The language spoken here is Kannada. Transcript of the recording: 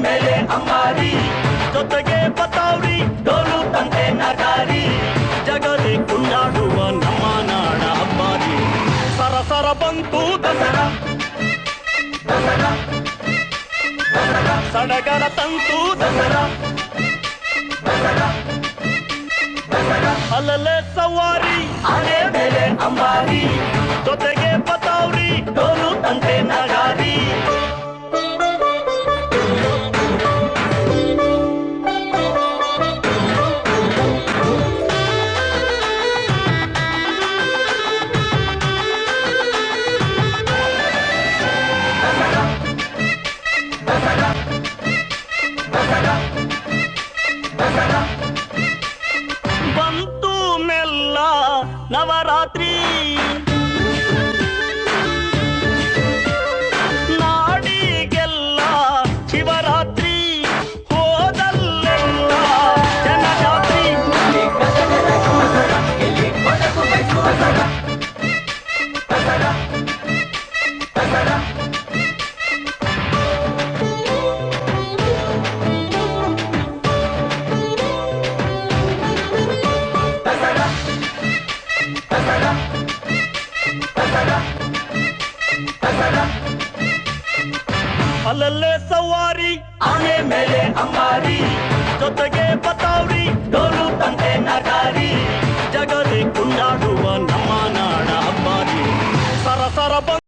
ಮೇಲೆ ಅಂಬಾರಿ, ಜೊತೆಗೆ ಬತಾವ್ರಿ ಡೋಲು ತಂದೆ ನಗಾರಿ, ಜಗಲಿ ಕುಂಡಾಡುವ ನಮ್ಮ ನಾಡ ಹಬ್ಬಾರಿ. ಸರಸರ ಬಂತು ದಸರಾ, ದಸರಾ ದಸರಾ, ಸಡಗರ ತಂತು ದಸರಾ, ದಸರಾ ದಸರಾ. ಅಲ್ಲಲ್ಲೇ ಸವಾರಿ ಆನೆ ಮೇಲೆ ಅಂಬಾರಿ, ಜೊತೆಗೆ ಬತಾವ್ರಿ ಡೋಲು ತಂದೆ ನಗಾರಿ. ಬಂತು ಮೆಲ್ಲ ನವರಾತ್ರಿ, ನಾಡಿಗೆಲ್ಲ ಶಿವರಾತ್ರಿ, ಹೋದಲ್ಲೆಲ್ಲ ಜನಜಾತ್ರಿ. ಅಲ್ಲಲ್ಲೇ ಸವಾರಿ ಆನೆ ಮೇಲೆ ಅಂಬಾರಿ, ಜೊತೆಗೆ ಬತಾವ್ರಿ ಡೋಲು ತಂದೆ ನಗಾರಿ, ಜಗಲಿ ಕುಂಡಾಡುವ ನಮ್ಮ ನಾಡ ಹಬ್ಬಾರಿ. ಸರಸರ